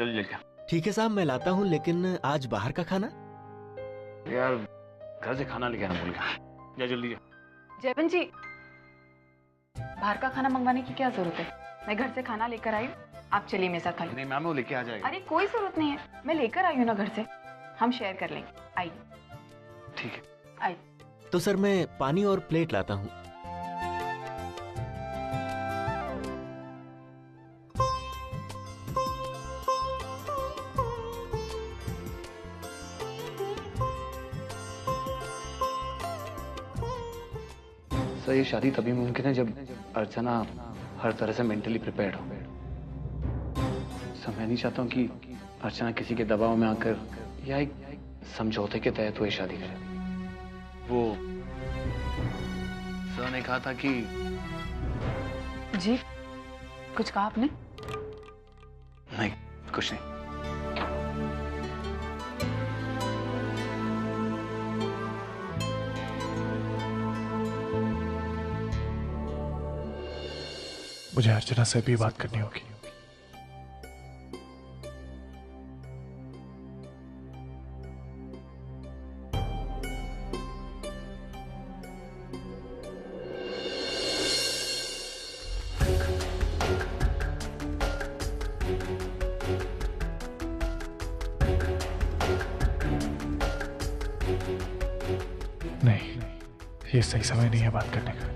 चल जल्दी। ठीक है साहब, मैं लाता हूँ, लेकिन आज बाहर का खाना? यार घर से खाना लेके आना भूल गया। जा जल्दी जा। जयबन जी, बाहर का खाना मंगवाने की क्या जरूरत है? मैं घर से खाना लेकर आई हूँ, आप चलिए मेरे साथ खा लीजिए। नहीं मैम, वो लेके आ जाएगा। अरे कोई जरूरत नहीं है, मैं लेकर आई हूँ ना घर से, हम शेयर कर लेंगे। आइए। ठीक है। आइए। तो सर मैं पानी और प्लेट लाता हूँ। सर ये शादी तभी मुमकिन है जब अर्चना हर तरह से मेंटली प्रिपेयर्ड हो। सर मैं नहीं चाहता हूँ कि अर्चना किसी के दबाव में आकर या एक समझौते के तहत वो ये शादी करे। वो सर ने कहा था कि जी कुछ कहा आपने? नहीं कुछ नहीं। मुझे अर्चना से भी बात करनी होगी। नहीं, ये सही समय नहीं है बात करने का।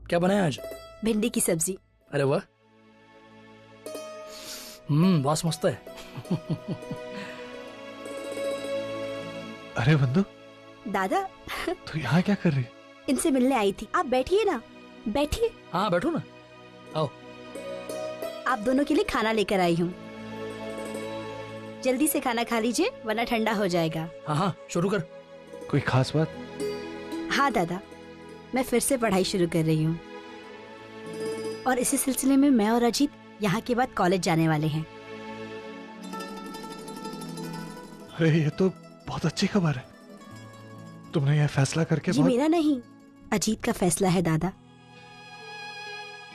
क्या बनाया आज? भिंडी की सब्जी। अरे वाह, बॉस मस्त है। अरे बंधु, दादा तू यहाँ क्या कर रही? इनसे मिलने आई थी। आप बैठिए ना, बैठिए। हाँ बैठो ना, आओ। आप दोनों के लिए खाना लेकर आई हूँ, जल्दी से खाना खा लीजिए वरना ठंडा हो जाएगा। हाँ हाँ शुरू कर। कोई खास बात? हाँ दादा, मैं फिर से पढ़ाई शुरू कर रही हूँ और इसी सिलसिले में मैं और अजीत यहाँ के बाद कॉलेज जाने वाले हैं। अरे ये तो बहुत अच्छी खबर है। तुमने यह फैसला करके ये मेरा नहीं, अजीत का फैसला है दादा।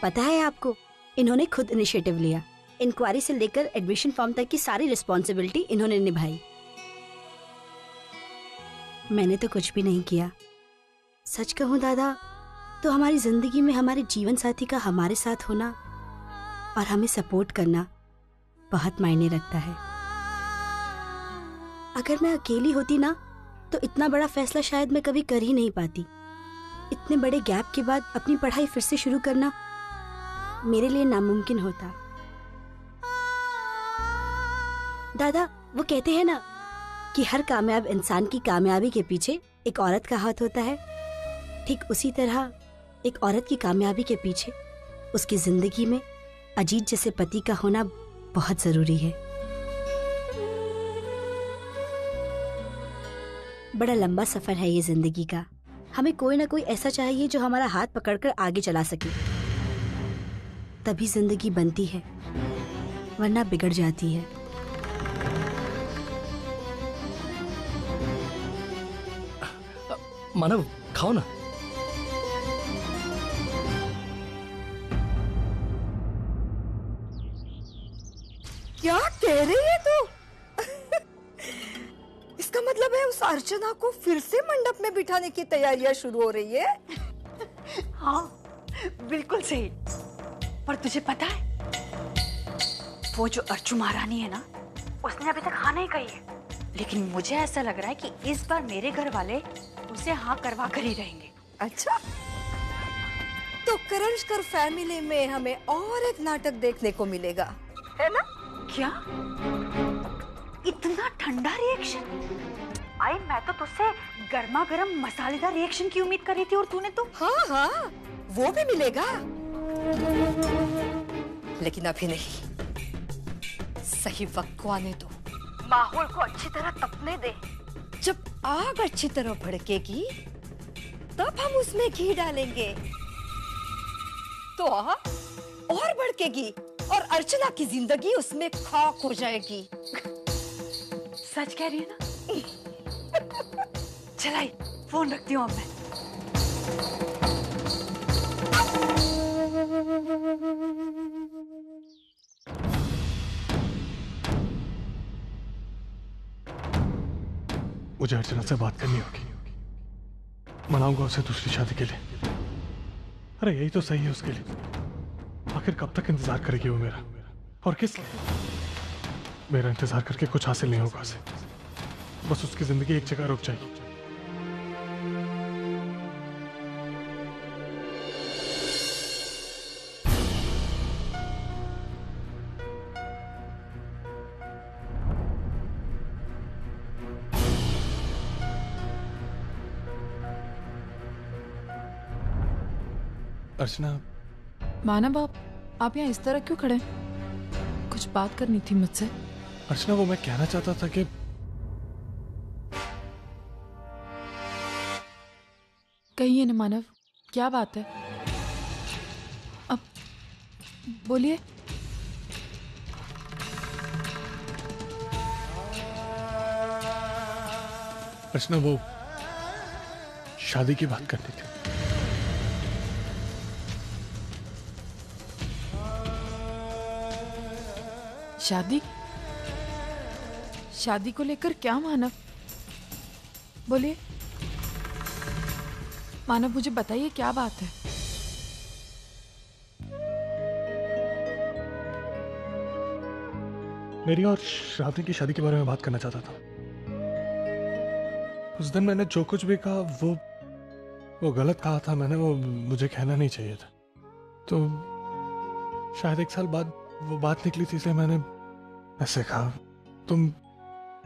पता है आपको, इन्होंने खुद इनिशिएटिव लिया। इंक्वायरी से लेकर एडमिशन फॉर्म तक की सारी रिस्पॉन्सिबिलिटी इन्होंने निभाई। मैंने तो कुछ भी नहीं किया। सच कहूं दादा तो हमारी जिंदगी में हमारे जीवन साथी का हमारे साथ होना और हमें सपोर्ट करना बहुत मायने रखता है। अगर मैं अकेली होती ना तो इतना बड़ा फैसला शायद मैं कभी कर ही नहीं पाती। इतने बड़े गैप के बाद अपनी पढ़ाई फिर से शुरू करना मेरे लिए नामुमकिन होता। दादा वो कहते हैं ना कि हर कामयाब इंसान की कामयाबी के पीछे एक औरत का हाथ होता है। ठीक उसी तरह एक औरत की कामयाबी के पीछे उसकी जिंदगी में अजीत जैसे पति का होना बहुत जरूरी है। बड़ा लंबा सफर है ये जिंदगी का। हमें कोई ना कोई ऐसा चाहिए जो हमारा हाथ पकड़कर आगे चला सके, तभी जिंदगी बनती है, वरना बिगड़ जाती है। मानव खाओ ना। क्या कह रही है तू? इसका मतलब है उस अर्चना को फिर से मंडप में बिठाने की तैयारियां शुरू हो रही है? हाँ बिल्कुल सही। पर तुझे पता है वो जो अर्चू महारानी है ना, उसने अभी तक हाँ नहीं कही है, लेकिन मुझे ऐसा लग रहा है कि इस बार मेरे घर वाले उसे हाँ करवा कर ही रहेंगे। अच्छा, तो करंजकर फैमिली में हमें और एक नाटक देखने को मिलेगा, है ना? क्या इतना ठंडा रिएक्शन? आई मैं तो तुझसे गर्मा गर्म मसालेदार रिएक्शन की उम्मीद कर रही थी और तूने तो। हाँ हाँ वो भी मिलेगा, लेकिन अभी नहीं। सही वक्त को आने दो, माहौल को अच्छी तरह तपने दे। जब आग अच्छी तरह भड़केगी तब हम उसमें घी डालेंगे तो आग और भड़केगी और अर्चना की जिंदगी उसमें खाक हो जाएगी। सच कह रही है ना? चलाई, फोन रखती हूँ अब मैं। मुझे अर्चना से बात करनी होगी। मनाऊंगा उसे दूसरी शादी के लिए। अरे यही तो सही है उसके लिए। आखिर कब तक इंतजार करेगी वो मेरा, और किस लिए? मेरा इंतजार करके कुछ हासिल नहीं होगा उसे। बस उसकी जिंदगी एक जगह रुक जाएगी। अर्चना। मानव, आप यहाँ इस तरह क्यों खड़े हैं? कुछ बात करनी थी मुझसे। अर्चना, वो मैं कहना चाहता था कि कहिए न मानव, क्या बात है? अब बोलिए। अर्चना, वो शादी की बात करनी थी। शादी? शादी को लेकर क्या मानव? बोलिए मानव, मुझे बताइए क्या बात है? मेरी और श्रावणी की शादी के बारे में बात करना चाहता था। उस दिन मैंने जो कुछ भी कहा वो गलत कहा था मैंने। वो मुझे कहना नहीं चाहिए था। तो शायद 1 साल बाद वो बात निकली थी, इसलिए मैंने ऐसे कहा।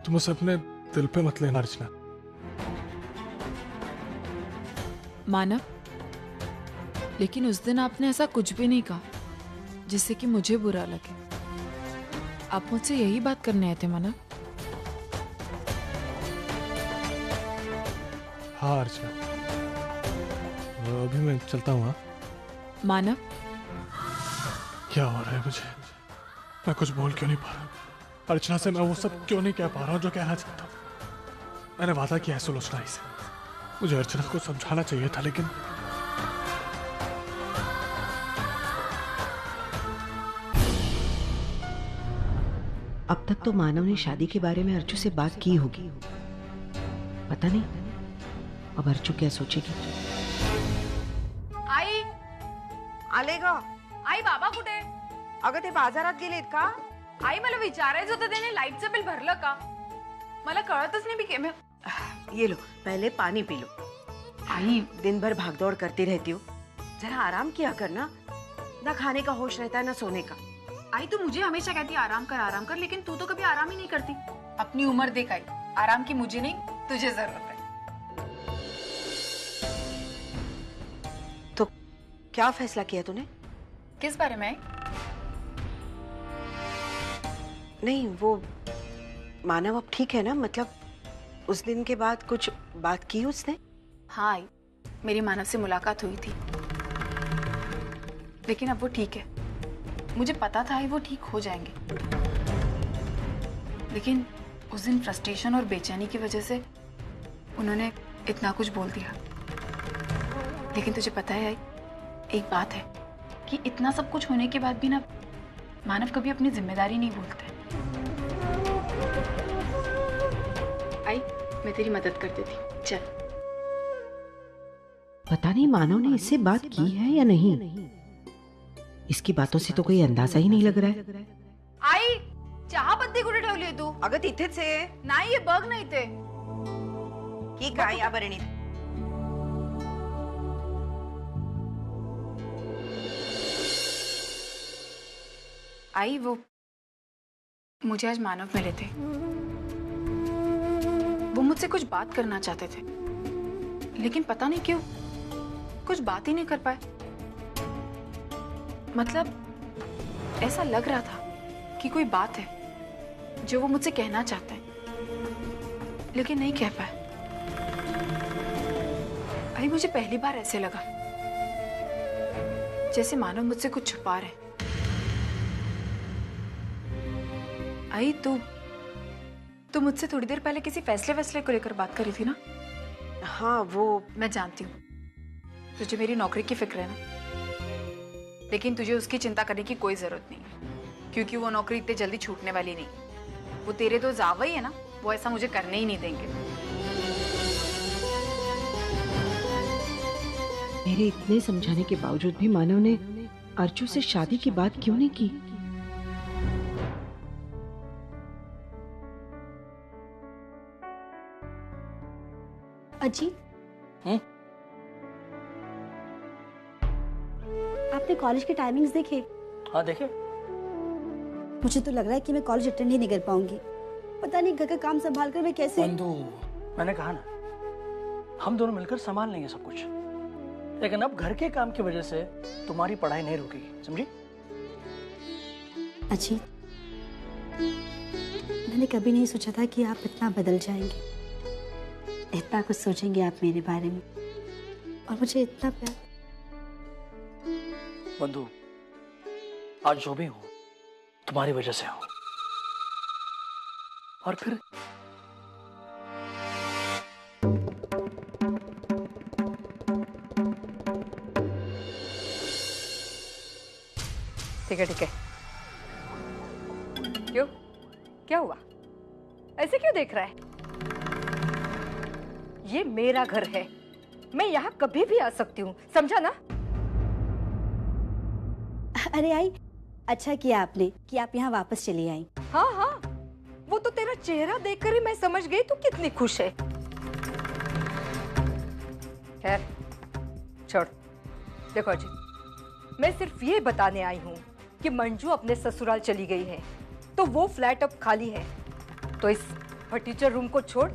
तुम उसे अपने दिल पे मत लेना अर्चना। मानव, लेकिन उस दिन आपने ऐसा कुछ भी नहीं कहा जिससे कि मुझे बुरा लगे। आप मुझसे यही बात करने आए थे मानव? हाँ अर्चना, अभी मैं चलता हूँ। हाँ मानव, क्या हो रहा है मुझे? मैं कुछ बोल क्यों नहीं पा रहा? अर्चना से मैं वो सब क्यों नहीं कह पा रहा हूँ जो कहना चाहता हूँ? मैंने वादा किया है सुलोचना से। मुझे अर्चना को समझाना चाहिए था, लेकिन अब तक तो मानव ने शादी के बारे में अर्चू से बात की होगी। पता नहीं अब अर्चू क्या सोचेगी। आई आले ग आई बाबा कुठे? अगं ते बाजारात गेलेत का? आई मला विचारायचं होतं त्याने लाईटचं बिल भरलं का? मला कळतच नाही मी ये लो, पहले पानी पी लो। आई, दिन भर भागदौड़ करती रहती हो, जरा आराम किया करना। ना खाने का होश रहता है ना सोने का। आई तू मुझे हमेशा कहती आराम कर, लेकिन तू तो कभी आराम ही नहीं करती। अपनी उम्र देख आई, आराम की मुझे नहीं तुझे जरूरत है। तो क्या फैसला किया तूने? किस बारे में? नहीं, वो मानव अब ठीक है ना? मतलब उस दिन के बाद कुछ बात की उसने? हाँ आई, मेरी मानव से मुलाकात हुई थी, लेकिन अब वो ठीक है। मुझे पता था वो ठीक हो जाएंगे, लेकिन उस दिन फ्रस्ट्रेशन और बेचैनी की वजह से उन्होंने इतना कुछ बोल दिया। लेकिन तुझे पता है आई, एक बात है कि इतना सब कुछ होने के बाद भी ना मानव कभी अपनी जिम्मेदारी नहीं भूलते। आई, मैं तेरी मदद कर देती हूँ, चल। पता नहीं मानव ने इससे बात की है या नहीं। इसकी बातों से तो कोई अंदाजा ही नहीं लग रहा है। आई, चहा पत्ती कुठे ठेवली आहे तू? अगं तिथेच आहे. नाही, बघ नाही ते. ठीक आहे, या बरणीत. आई, वो मुझे आज मानव मिले थे। वो मुझसे कुछ बात करना चाहते थे, लेकिन पता नहीं क्यों कुछ बात ही नहीं कर पाए। मतलब ऐसा लग रहा था कि कोई बात है जो वो मुझसे कहना चाहते हैं, लेकिन नहीं कह पाए। आई, मुझे पहली बार ऐसे लगा जैसे मानव मुझसे कुछ छुपा रहे। आई, तुम मुझसे थोड़ी देर पहले किसी फैसले को लेकर बात करी थी ना? हाँ वो मैं जानती हूँ तुझे मेरी नौकरी की फिक्र है ना, लेकिन तुझे उसकी चिंता करने की कोई जरूरत नहीं है, क्योंकि वो नौकरी इतनी जल्दी छूटने वाली नहीं। वो तेरे तो जावा ही है ना, वो ऐसा मुझे करने ही नहीं देंगे। मेरे इतने समझाने के बावजूद भी मानव ने अर्जु से शादी की बात क्यों नहीं की? अजी, आपने कॉलेज के टाइमिंग्स देखे? हाँ देखे। मुझे तो लग रहा है कि मैं कॉलेज अटेंड ही नहीं कर पाऊंगी। पता नहीं घर का काम संभाल कर मैं कैसे। बंधु, मैंने कहा ना, हम दोनों मिलकर संभाल लेंगे सब कुछ, लेकिन अब घर के काम की वजह से तुम्हारी पढ़ाई नहीं रुकेगी, समझी? अजी, मैंने कभी नहीं सोचा था कि आप इतना बदल जाएंगे, इतना कुछ सोचेंगे आप मेरे बारे में, और मुझे इतना प्यार। बंधु, आज जो भी हूं तुम्हारी वजह से हूं, और फिर ठीक है ठीक है। क्यों, क्या हुआ? ऐसे क्यों देख रहा है? ये मेरा घर है, मैं यहाँ कभी भी आ सकती हूँ, समझा ना? अरे आई, अच्छा किया आपने कि आप यहाँ वापस चली आई। हाँ हाँ, वो तो तेरा चेहरा देखकर ही मैं समझ गई तू कितनी खुश है। खैर छोड़, देखो जी, मैं सिर्फ ये बताने आई हूँ कि मंजू अपने ससुराल चली गई है, तो वो फ्लैट अब खाली है, तो इस फर्नीचर रूम को छोड़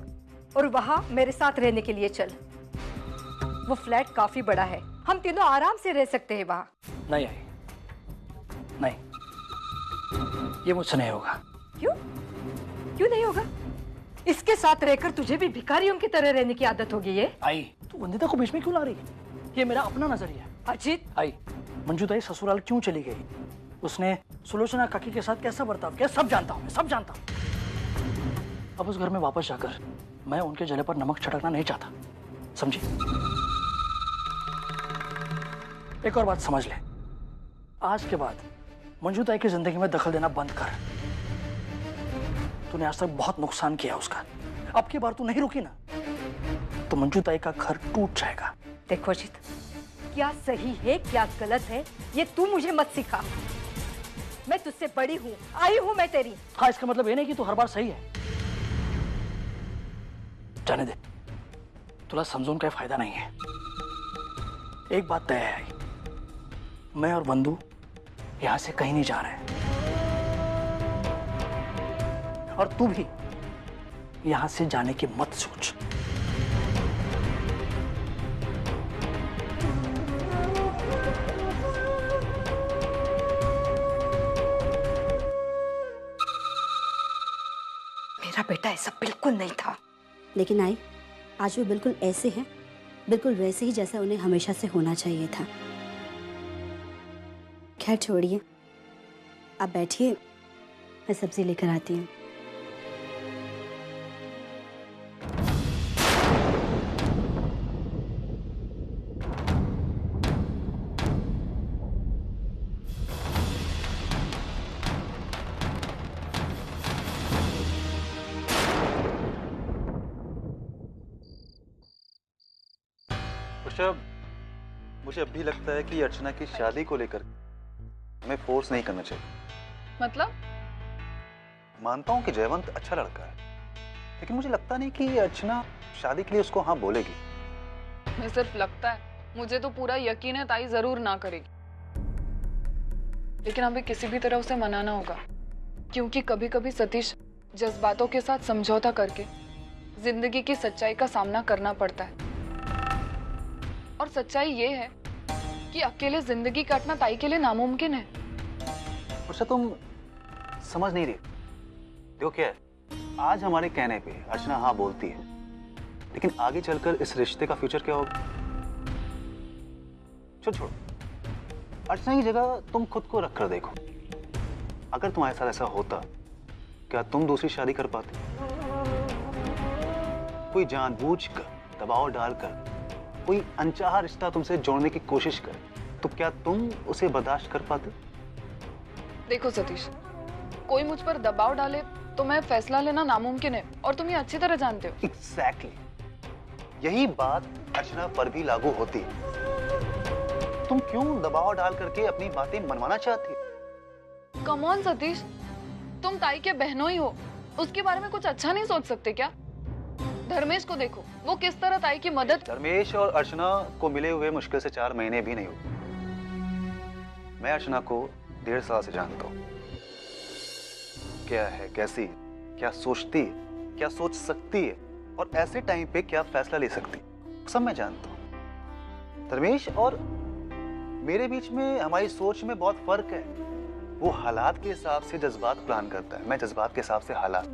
और वहां मेरे साथ रहने के लिए चल। वो फ्लैट काफी बड़ा है, हम तीनों आराम से रह सकते हैं वहां। नहीं आई, नहीं, ये मुझसे नहीं होगा। क्यों? क्यों नहीं होगा? इसके साथ रहकर तुझे भी भिखारियों की तरह रहने की आदत होगी। ये आई, तू वंदिता को बीच में क्यों ला रही है? ये मेरा अपना नजरिया है। अजीत, आई, मंजू ताई ससुराल क्यों चली गई, उसने सुलोचना काकी के साथ कैसा बर्ताव किया, सब जानता हूँ मैं, सब जानता हूँ। अब उस घर में वापस जाकर मैं उनके जले पर नमक छिड़कना नहीं चाहता, समझी? एक और बात समझ ले, आज के बाद मंजू ताई की जिंदगी में दखल देना बंद कर। तूने आज तक बहुत नुकसान किया उसका, अब की बार तू नहीं रुकी ना तो मंजू ताई का घर टूट जाएगा। देखो अजीत, क्या सही है क्या गलत है ये तू मुझे मत सिखा। मैं तुझसे बड़ी हूँ, आई हूँ मैं तेरी। हाँ, इसका मतलब ये नहीं कि तू हर बार सही है। जाने दे, तुला समझून का फायदा नहीं है। एक बात तय है, मैं और बंधु यहां से कहीं नहीं जा रहे हैं, और तू भी यहां से जाने की मत सोच। मेरा बेटा ऐसा बिल्कुल नहीं था। लेकिन आई, आज वो बिल्कुल ऐसे हैं, बिल्कुल वैसे ही जैसा उन्हें हमेशा से होना चाहिए था। खैर छोड़िए, आप बैठिए, मैं सब्जी लेकर आती हूँ। मुझे अब भी लगता है कि अर्चना की शादी को लेकर हमें फोर्स नहीं करना चाहिए। मतलब? मानता हूं कि जयवंत अच्छा लड़का है, लेकिन मुझे लगता नहीं कि अर्चना शादी के लिए उसको हाँ बोलेगी। मैं सिर्फ लगता है, मुझे तो पूरा यकीन है ताई जरूर ना करेगी, लेकिन हमें किसी भी तरह उसे मनाना होगा, क्योंकि कभी कभी सतीश जज्बातों के साथ समझौता करके जिंदगी की सच्चाई का सामना करना पड़ता है। और सच्चाई ये है कि अकेले जिंदगी काटना ताई के लिए नामुमकिन है। उसे तुम समझ नहीं रही। देखो क्या है, आज हमारे कहने पे अर्चना हाँ बोलती है, लेकिन आगे चलकर इस रिश्ते का फ्यूचर क्या होगा? छोड़ो, अर्चना की जगह तुम खुद को रख कर देखो। अगर तुम्हारे साथ ऐसा होता, क्या तुम दूसरी शादी कर पाते? कोई जानबूझकर दबाव डालकर कोई अनचाहा रिश्ता तुमसे जोड़ने की कोशिश करे तो क्या तुम उसे बर्दाश्त कर पाते? देखो सतीश, कोई मुझ पर दबाव डाले तो मैं फैसला लेना नामुमकिन है और तुम ये अच्छी तरह जानते हो। एग्जैक्टली यही बात अर्चना पर भी लागू होती है। तुम क्यों दबाव डाल करके अपनी बातें मनवाना चाहती हो? कम ऑन सतीश, तुम ताई के बहनों ही हो, उसके बारे में कुछ अच्छा नहीं सोच सकते क्या? धर्मेश को देखो, वो किस तरह ताई की मदद। धर्मेश और अर्चना को मिले हुए मुश्किल से 4 महीने भी नहीं हुए। मैं अर्चना को 1.5 साल से जानता हूँ। क्या है, कैसी है, क्या सोचती है, क्या सोच सकती है और ऐसे टाइम पे क्या फैसला ले सकती है, सब मैं जानता हूँ। धर्मेश और मेरे बीच में हमारी सोच में बहुत फर्क है। वो हालात के हिसाब से जज्बात प्लान करता है, मैं जज्बात के हिसाब से हालात।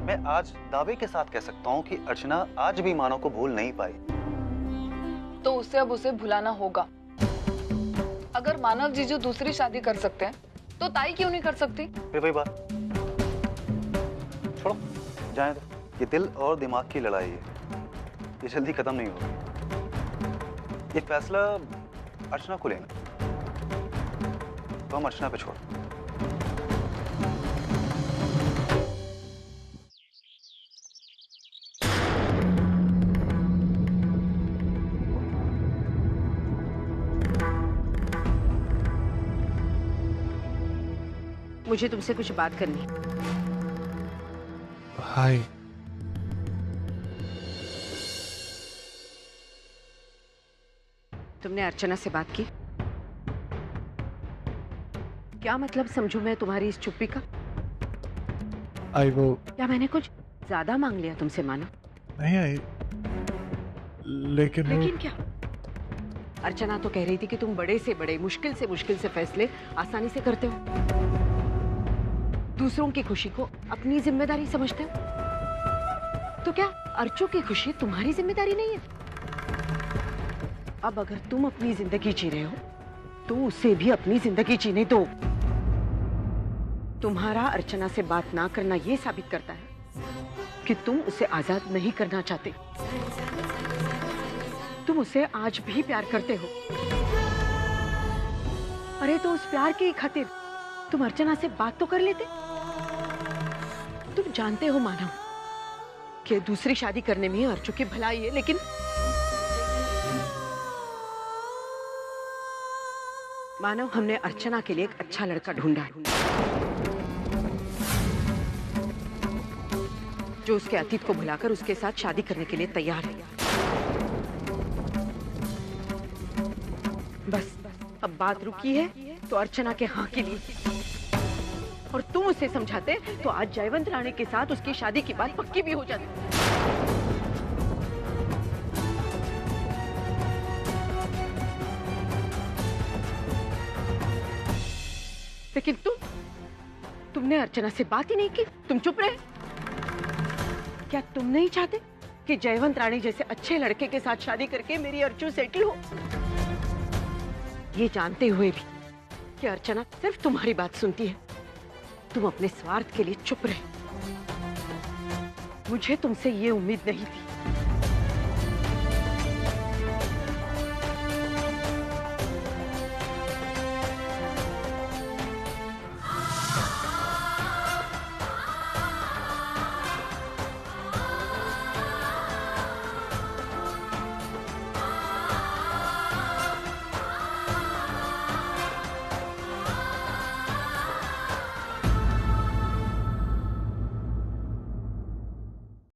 मैं आज दावे के साथ कह सकता हूँ कि अर्चना आज भी मानव को भूल नहीं पाई। तो उससे अब उसे भुलाना होगा। अगर मानव जीजू दूसरी शादी कर सकते हैं तो ताई क्यों नहीं कर सकती? फिर वही बात, छोड़ो, जाने दो। ये दिल और दिमाग की लड़ाई है, ये जल्दी खत्म नहीं होगी। ये फैसला अर्चना को लेना, तो हम अर्चना पे छोड़। मुझे तुमसे कुछ बात करनी है। हाय। तुमने अर्चना से बात की? क्या मतलब समझूं मैं तुम्हारी इस चुप्पी का? आई वो क्या मैंने कुछ ज्यादा मांग लिया तुमसे मानो? नहीं आई, लेकिन क्या? अर्चना तो कह रही थी कि तुम बड़े से बड़े, मुश्किल से फैसले आसानी से करते हो, दूसरों की खुशी को अपनी जिम्मेदारी समझते हो। तो क्या अर्चो की खुशी तुम्हारी जिम्मेदारी नहीं है? अब अगर तुम अपनी जिंदगी जी रहे हो तो उसे भी अपनी जिंदगी जीने दो। तुम्हारा अर्चना से बात ना करना यह साबित करता है कि तुम उसे आजाद नहीं करना चाहते। तुम उसे आज भी प्यार करते हो। अरे तो उस प्यार की खातिर तुम अर्चना से बात तो कर लेते। तुम जानते हो मानव कि दूसरी शादी करने में अर्चो की भलाई है, लेकिन मानव, हमने अर्चना के लिए एक अच्छा लड़का ढूंढा है जो उसके अतीत को भुलाकर उसके साथ शादी करने के लिए तैयार है। बस अब बात रुकी है तो अर्चना के हाँ के लिए, और तुम उसे समझाते तो आज जयवंत राणे के साथ उसकी शादी की बात पक्की भी हो जाती। लेकिन तुमने अर्चना से बात ही नहीं की, तुम चुप रहे। क्या तुम नहीं चाहते कि जयवंत राणे जैसे अच्छे लड़के के साथ शादी करके मेरी अर्चू सेटल हो? ये जानते हुए भी कि अर्चना सिर्फ तुम्हारी बात सुनती है, तुम अपने स्वार्थ के लिए चुप रहे। मुझे तुमसे ये उम्मीद नहीं थी